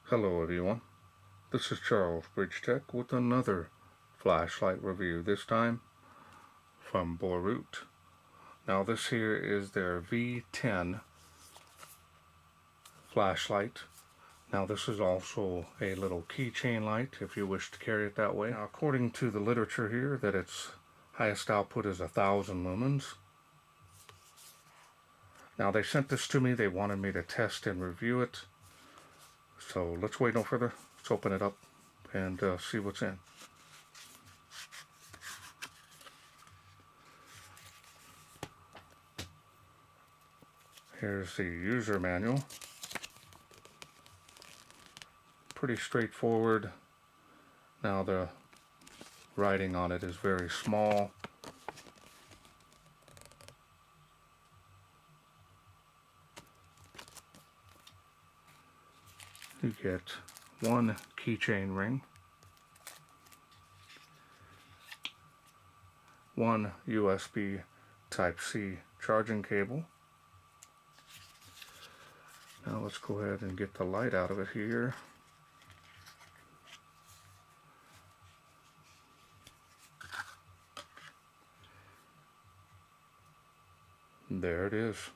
Hello everyone, this is Charles BridgTec with another flashlight review, this time from Boruit. Now this here is their V10 flashlight. Now this is also a little keychain light if you wish to carry it that way. Now according to the literature here that its highest output is 1000 lumens. Now they sent this to me, they wanted me to test and review it. So let's wait no further, let's open it up and see what's in. Here's the user manual. Pretty straightforward. Now the writing on it is very small. You get one keychain ring, one USB Type-C charging cable. Now let's go ahead and get the light out of it here. There it is.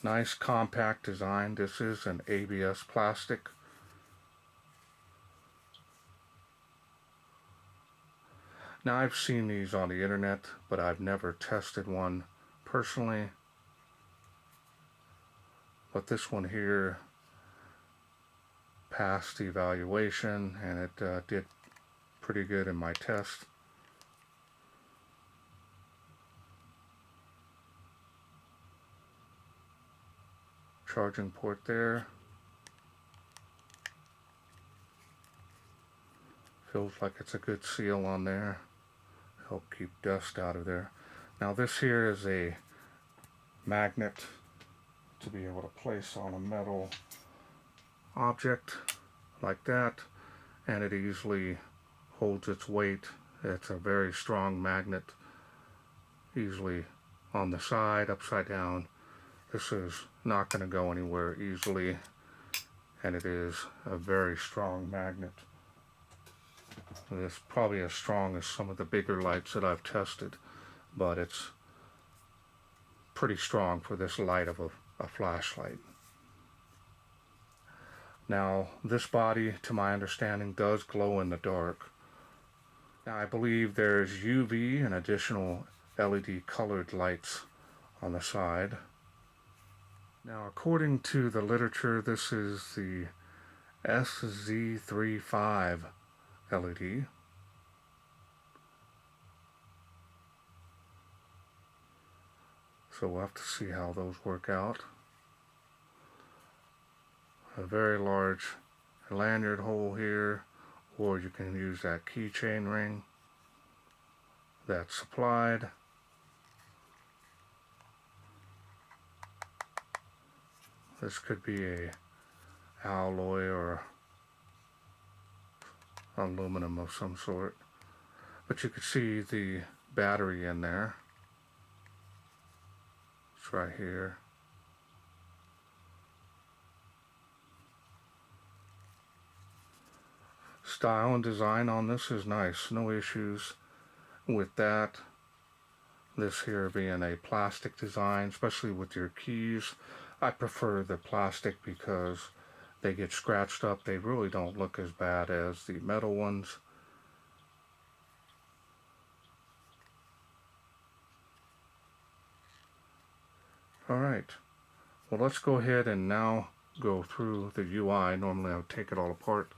Nice compact design. This is an ABS plastic. Now I've seen these on the internet, but I've never tested one personally. But this one here passed the evaluation and it did pretty good in my test. Charging port there. Feels like it's a good seal on there. Help keep dust out of there. Now this here is a magnet to be able to place on a metal object like that, and it easily holds its weight. It's a very strong magnet, easily on the side, upside down. This is not going to go anywhere easily, and it is a very strong magnet. It's probably as strong as some of the bigger lights that I've tested, but it's pretty strong for this light of a flashlight. Now this body, to my understanding, does glow in the dark. Now I believe there's UV and additional LED colored lights on the side. Now according to the literature, this is the SZ35 LED. So we'll have to see how those work out. A very large lanyard hole here, or you can use that keychain ring that's supplied. This could be a alloy or aluminum of some sort, but you can see the battery in there. It's right here. Style and design on this is nice, no issues with that. This here being a plastic design, especially with your keys. I prefer the plastic because they get scratched up. They really don't look as bad as the metal ones. Alright, well let's go ahead and now go through the UI. Normally I would take it all apart.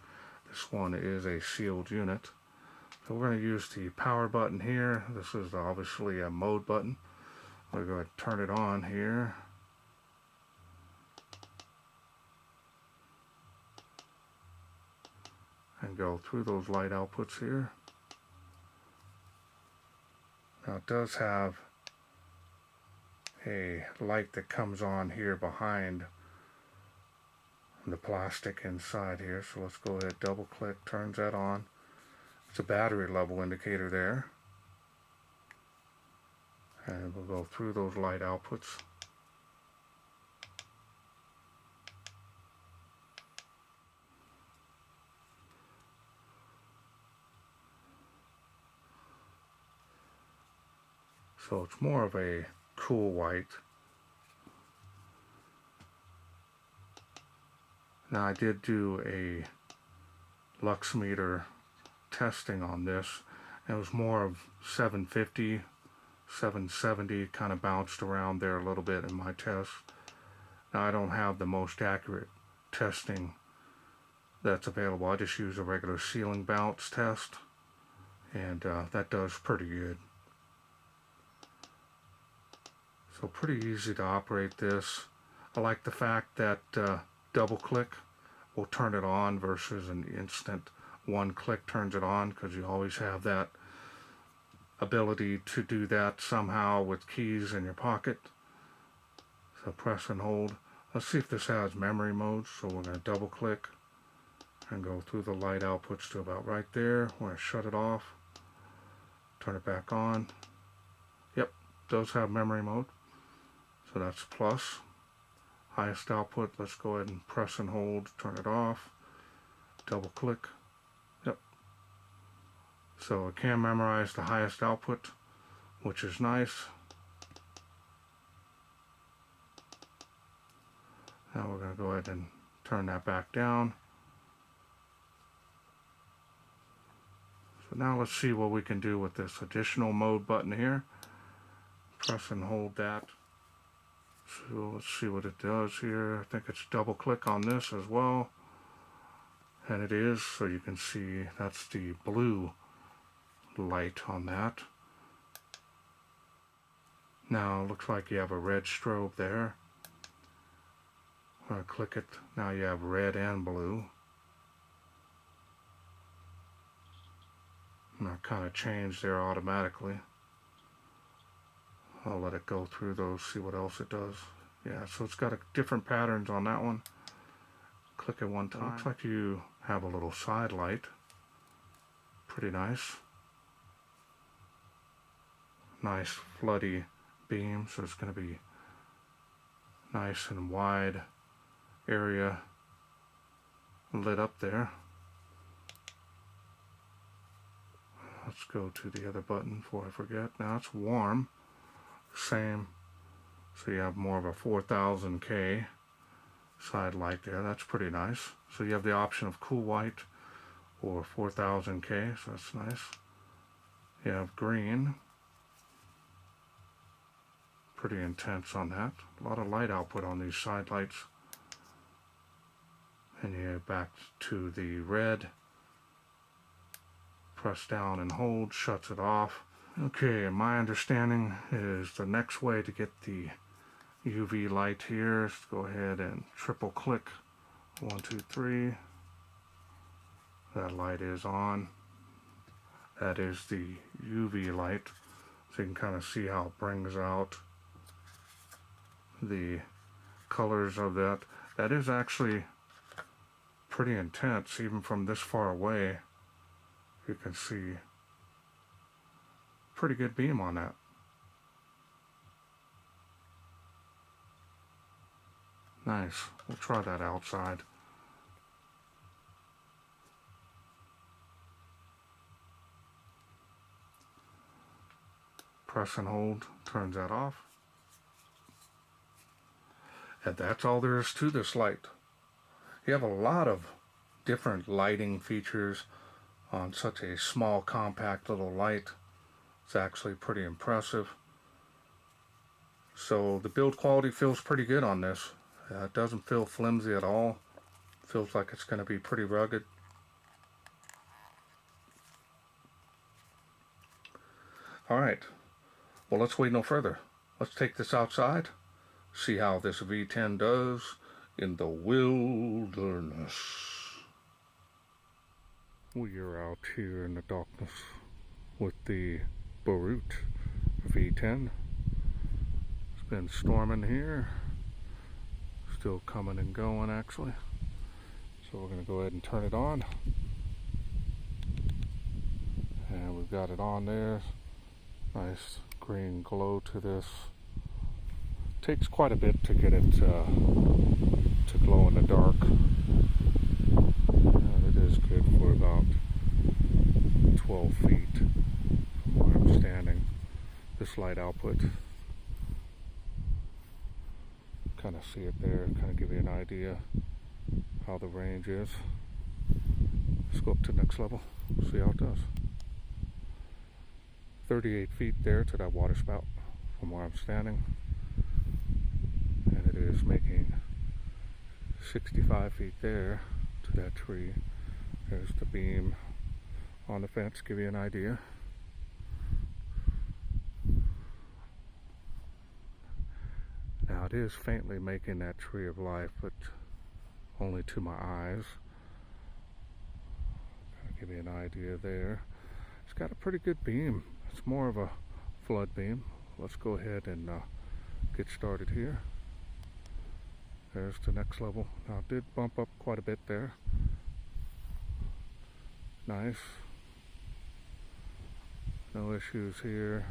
This one is a sealed unit. So we're going to use the power button here. This is obviously a mode button. We're going to turn it on here. And go through those light outputs here. Now it does have a light that comes on here behind the plastic inside here. So let's go ahead, double click, turns that on. It's a battery level indicator there. And we'll go through those light outputs. So it's more of a cool white. Now I did do a lux meter testing on this. It was more of 750, 770, kind of bounced around there a little bit in my test. Now I don't have the most accurate testing that's available. I just use a regular ceiling bounce test, and that does pretty good. So pretty easy to operate this. I like the fact that double click will turn it on versus an instant one click turns it on, because you always have that ability to do that somehow with keys in your pocket. So press and hold. Let's see if this has memory mode. So we're going to double click and go through the light outputs to about right there. We're going to shut it off, turn it back on. Yep, does have memory mode. So that's plus. Highest output, let's go ahead and press and hold, turn it off, double click. Yep. So it can memorize the highest output, which is nice. Now we're going to go ahead and turn that back down. So now let's see what we can do with this additional mode button here. Press and hold that. So let's see what it does here. I think it's double click on this as well. And it is, so you can see that's the blue light on that. Now it looks like you have a red strobe there. I'm going to click it. Now you have red and blue. And that kind of changed there automatically. I'll let it go through those, see what else it does. Yeah, so it's got different patterns on that one. Click it one time. Looks like you have a little side light. Pretty nice. Nice floody beam, so it's going to be nice and wide area lit up there. Let's go to the other button before I forget. Now it's warm. Same, so you have more of a 4000K side light there. That's pretty nice. So you have the option of cool white or 4000K, so that's nice. You have green, pretty intense on that. A lot of light output on these side lights. And you have back to the red. Press down and hold, shuts it off. Okay, my understanding is the next way to get the UV light here is to go ahead and triple click. 1, 2, 3. That light is on. That is the UV light. So you can kind of see how it brings out the colors of that. That is actually pretty intense, even from this far away. You can see pretty good beam on that. Nice. We'll try that outside. Press and hold, turns that off. And that's all there is to this light. You have a lot of different lighting features on such a small, compact little light. It's actually pretty impressive. So the build quality feels pretty good on this. It doesn't feel flimsy at all. It feels like it's going to be pretty rugged. Alright, well, let's wait no further. Let's take this outside, see how this V10 does in the wilderness. We are out here in the darkness with the Boruit V10. It's been storming here. Still coming and going, actually. So we're going to go ahead and turn it on. And we've got it on there. Nice green glow to this. Takes quite a bit to get it to glow in the dark. And it is good for about 12 feet from where I'm standing. this light output. Kind of see it there, kind of give you an idea how the range is. Let's go up to the next level, see how it does. 38 feet there to that water spout from where I'm standing, and it is making 65 feet there to that tree. There's the beam on the fence, give you an idea. Now it is faintly making that tree of life, but only to my eyes. I'll give you an idea there. It's got a pretty good beam. It's more of a flood beam. Let's go ahead and get started here. There's the next level. Now it did bump up quite a bit there. Nice. No issues here.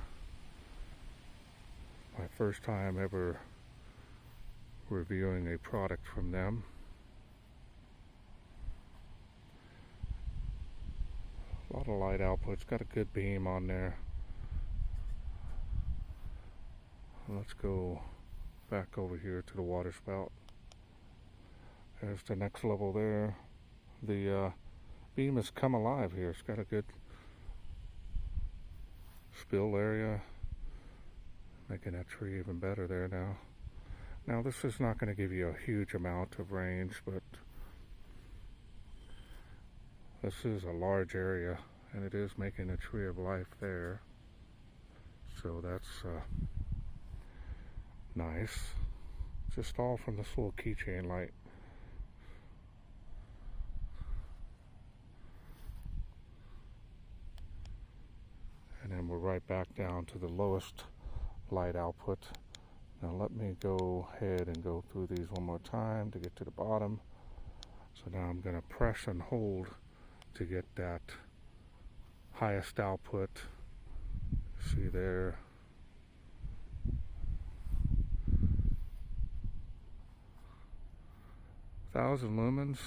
My first time ever reviewing a product from them. A lot of light output. It's got a good beam on there. Let's go back over here to the water spout. There's the next level there. The beam has come alive here. It's got a good spill area, making that tree even better there now. Now this is not going to give you a huge amount of range, but this is a large area, and it is making a tree of life there. So that's nice. Just all from this little keychain light. And then we're right back down to the lowest light output. Now let me go ahead and go through these one more time to get to the bottom. So now I'm going to press and hold to get that highest output. See there. Thousand lumens.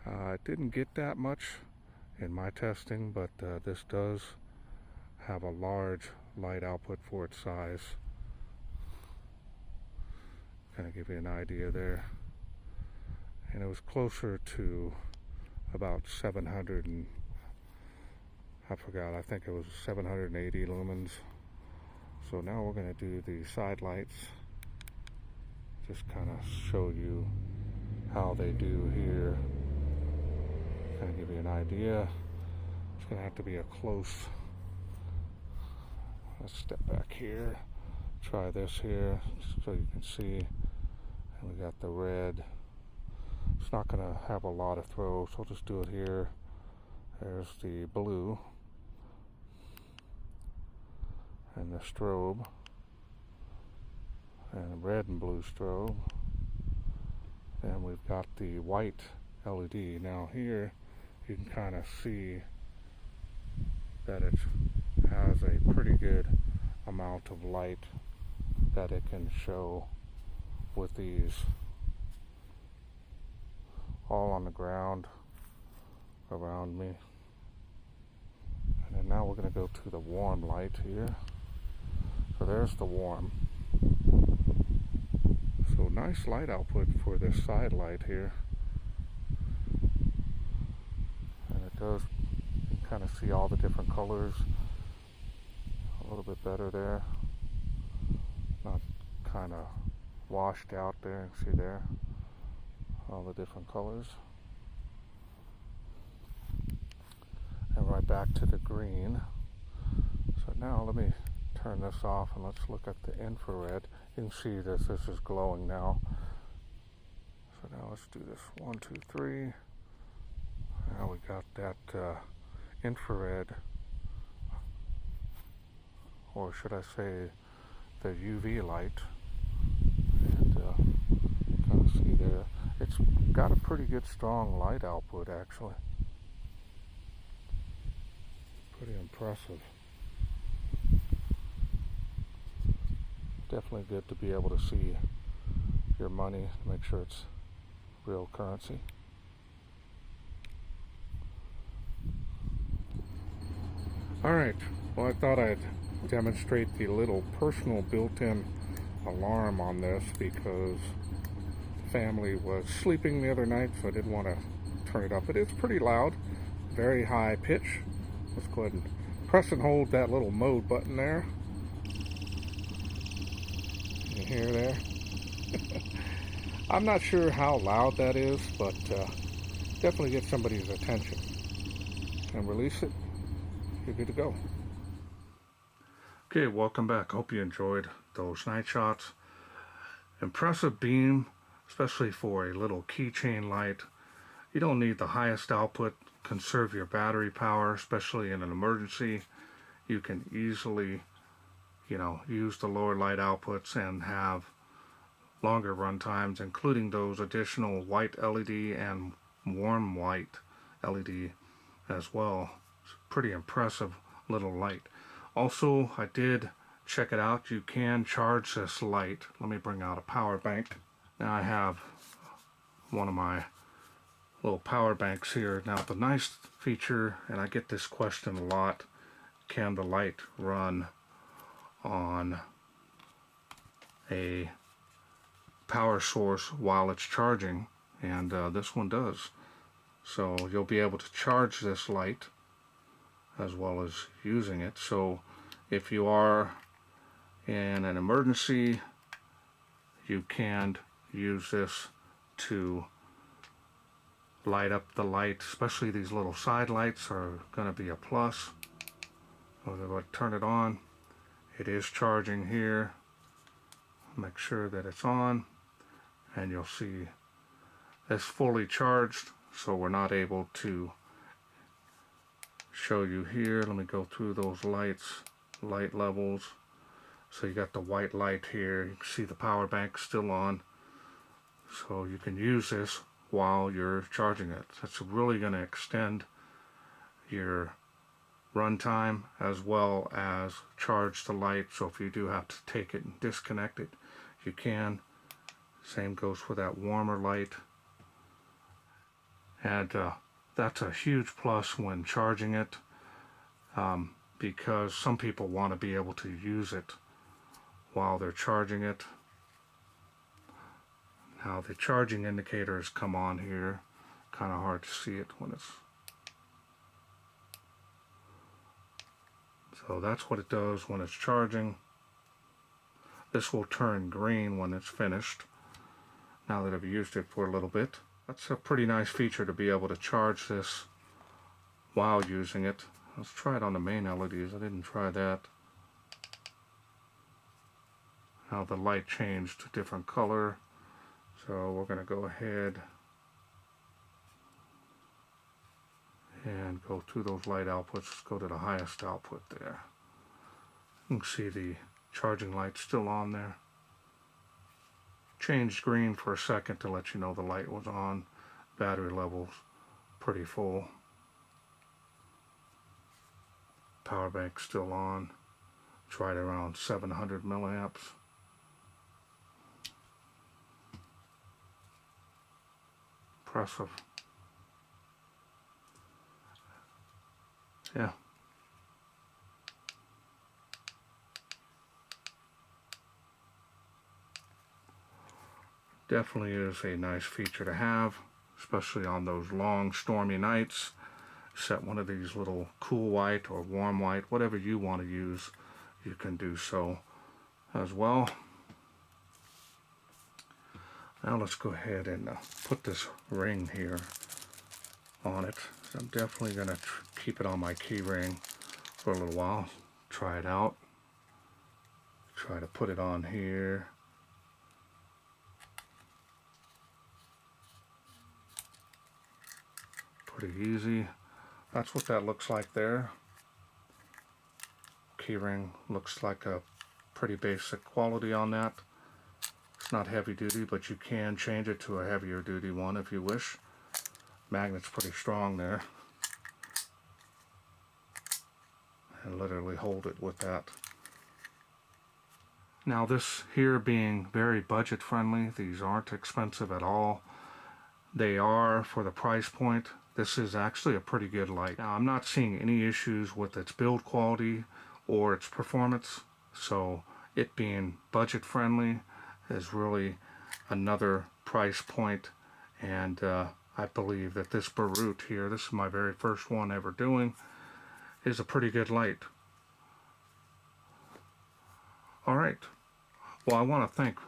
I didn't get that much in my testing, but this does have a large light output for its size. Kind of give you an idea there. And it was closer to about 700 and I forgot, I think it was 780 lumens. So now we're going to do the side lights. Just kind of show you how they do here. Kind of give you an idea. It's going to have to be a close. Let's step back here. Try this here so you can see. And we got the red. It's not going to have a lot of throw, so I'll just do it here. There's the blue and the strobe, and the red and blue strobe. Then we've got the white LED. Now here you can kind of see that it has a pretty good amount of light that it can show with these all on the ground around me. And then now we're going to go to the warm light here. So there's the warm. So nice light output for this side light here. And it does, you can kind of see all the different colors a little bit better there. Not kind of washed out there. See there? All the different colors. And right back to the green. So now let me turn this off and let's look at the infrared. You can see this is glowing now. So now let's do this 1, 2, 3. Now we got that infrared, or should I say the UV light. And kind of see there. It's got a pretty good strong light output actually. Pretty impressive. Definitely good to be able to see your money, make sure it's real currency. Alright, well I thought I'd demonstrate the little personal built-in alarm on this because the family was sleeping the other night, so I didn't want to turn it up. It is pretty loud, very high pitch. Let's go ahead and press and hold that little mode button there. You hear there? I'm not sure how loud that is, but definitely get somebody's attention. And release it. You're good to go. Okay, welcome back. Hope you enjoyed those night shots. Impressive beam, especially for a little keychain light. You don't need the highest output. Conserve your battery power, especially in an emergency. You can easily, use the lower light outputs and have longer run times, including those additional white LED and warm white LED as well. It's a pretty impressive little light. Also, I did check it out. You can charge this light. Let me bring out a power bank. Now I have one of my little power banks here. Now the nice feature, and I get this question a lot, can the light run on a power source while it's charging? And this one does. So you'll be able to charge this light as well as using it. So if you are in an emergency, you can use this to light up the light. Especially these little side lights are going to be a plus. So I'm going to turn it on. It is charging here. Make sure that it's on, and you'll see it's fully charged, so we're not able to show you here. Let me go through those light levels. So you got the white light here. You can see the power bank still on, so you can use this while you're charging it. That's really going to extend your run time as well as charge the light. So if you do have to take it and disconnect it, you can. Same goes for that warmer light. And that's a huge plus when charging it, because some people want to be able to use it while they're charging it. Now the charging indicators come on here. Kind of hard to see it when it's... So that's what it does when it's charging. This will turn green when it's finished, now that I've used it for a little bit. That's a pretty nice feature, to be able to charge this while using it. Let's try it on the main LEDs. I didn't try that. Now the light changed to a different color. So we're going to go ahead and go through those light outputs. Let's go to the highest output there. You can see the charging light still on there. Changed green for a second to let you know the light was on. Battery levels pretty full. Power bank still on. It's right around 700 milliamps. Impressive. Yeah. Definitely is a nice feature to have, especially on those long stormy nights. Set one of these little cool white or warm white, whatever you want to use, you can do so as well. Now let's go ahead and put this ring here on it. I'm definitely going to keep it on my key ring for a little while. Try it out. Try to put it on here. Pretty easy. That's what that looks like there. Keyring looks like a pretty basic quality on that. It's not heavy duty, but you can change it to a heavier duty one if you wish. Magnet's pretty strong there. And literally hold it with that. Now this here being very budget friendly, these aren't expensive at all. They are for the price point. This is actually a pretty good light. Now I'm not seeing any issues with its build quality or its performance. So it being budget friendly is really another price point, and I believe that this Boruit here, this is my very first one ever doing, is a pretty good light. Alright, well, I want to thank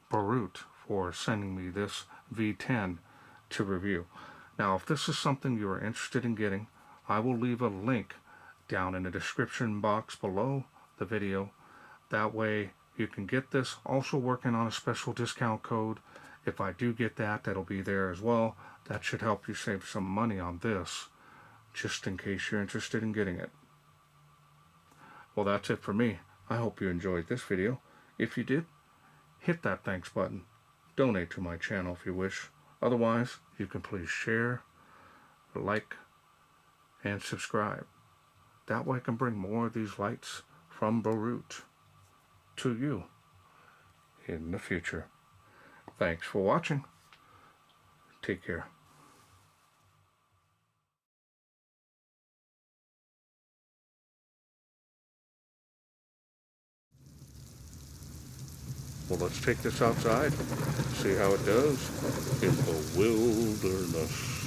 Boruit for sending me this V10 to review. Now, if this is something you are interested in getting, I will leave a link down in the description box below the video. That way you can get this. Also working on a special discount code. If I do get that, that'll be there as well. That should help you save some money on this, just in case you're interested in getting it. Well, that's it for me. I hope you enjoyed this video. If you did, hit that thanks button. Donate to my channel if you wish. Otherwise, you can please share, like, and subscribe. That way I can bring more of these lights from Boruit to you in the future. Thanks for watching. Take care. Well, let's take this outside, see how it does in the wilderness.